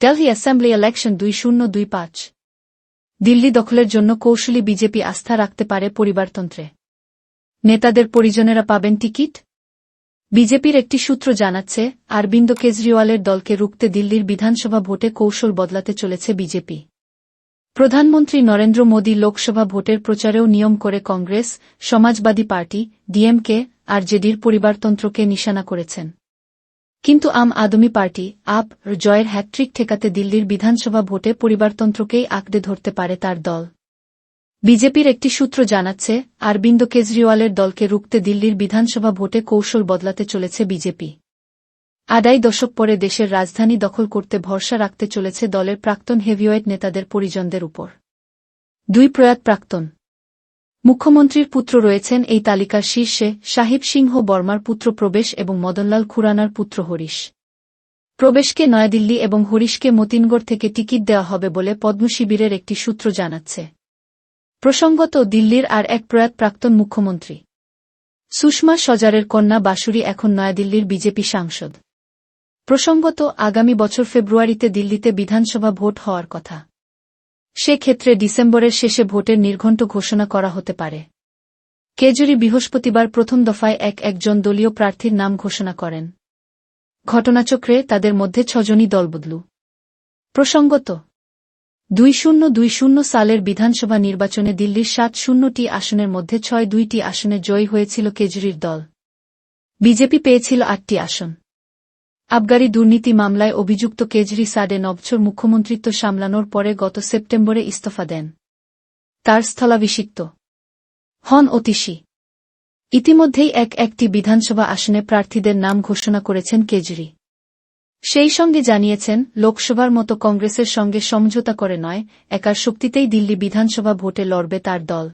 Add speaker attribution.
Speaker 1: Delhi assembly election 2025 Delhi দখলের জন্য কৌশলী বিজেপি আস্থা রাখতে পারে পরিবারতন্ত্রে। নেতাদের পরিজনেরা পাবেন টিকিট। বিজেপির একটি সূত্র জানাচ্ছে, অরবিন্দ কেজরিওয়ালের দলকে রুখতে দিল্লির বিধানসভা ভোটে কৌশল বদলাতে চলেছে বিজেপি। প্রধানমন্ত্রী নরেন্দ্র মোদী লোকসভা ভোটের প্রচারেও নিয়ম করে কংগ্রেস, সমাজবাদী পার্টি, ডিএমকে, আরজেডির পরিবারতন্ত্রকে নিশানা করেছেন। কিন্তু আম আদমি পার্টি, আপ, জয়ের হ্যাট্রিক ঠেকাতে দিল্লির বিধানসভা ভোটে পরিবারতন্ত্রকেই আঁকড়ে ধরতে পারে তার দল। বিজেপির একটি সূত্র জানাচ্ছে, অরবিন্দ কেজরিওয়ালের দলকে রুখতে দিল্লির বিধানসভা ভোটে কৌশল বদলাতে চলেছে বিজেপি। আড়াই দশক পরে দেশের রাজধানী দখল করতে ভরসা রাখতে চলেছে দলের প্রাক্তন হেভিওয়েট নেতাদের পরিজনদের উপর। 2 প্রয়াত প্রাক্তন মুখ্যমন্ত্রীর পুত্র রয়েছেন এই তালিকার শীর্ষে, সাহিব সিংহ বর্মার পুত্র প্রবেশ এবং মদনলাল খুরানার পুত্র হরিশ। প্রবেশকে নয়াদিল্লি এবং হরিশকে মতিনগড় থেকে টিকিট দেওয়া হবে বলে পদ্মশিবিরের একটি সূত্র জানাচ্ছে। প্রসঙ্গত, দিল্লির আর এক প্রয়াত প্রাক্তন মুখ্যমন্ত্রী সুষমা স্বরাজের কন্যা বাসুরি এখন নয়াদিল্লির বিজেপি সাংসদ। প্রসঙ্গত, আগামী বছর ফেব্রুয়ারিতে দিল্লিতে বিধানসভা ভোট হওয়ার কথা। সে ক্ষেত্রে ডিসেম্বরের শেষে ভোটের নির্ঘণ্ট ঘোষণা করা হতে পারে। কেজরি বৃহস্পতিবার প্রথম দফায় একজন দলীয় প্রার্থীর নাম ঘোষণা করেন। ঘটনাচক্রে তাদের মধ্যে 6 জনই দলবদলু। প্রসঙ্গত, 2020 সালের বিধানসভা নির্বাচনে দিল্লির 7-0টি আসনের মধ্যে 6-2টি আসনে জয়ী হয়েছিল কেজরির দল। বিজেপি পেয়েছিল 8টি আসন। আবগারি দুর্নীতি মামলায় অভিযুক্ত কেজরি 9.5 বছর মুখ্যমন্ত্রিত্ব সামলানোর পরে গত সেপ্টেম্বরে ইস্তফা দেন। তার স্থলাভিষিক্ত হন অতীশী। ইতিমধ্যেই একটি বিধানসভা আসনে প্রার্থীদের নাম ঘোষণা করেছেন কেজরি। সেই সঙ্গে জানিয়েছেন, লোকসভার মতো কংগ্রেসের সঙ্গে সমঝোতা করে নয়, একার শক্তিতেই দিল্লি বিধানসভা ভোটে লড়বে তার দল।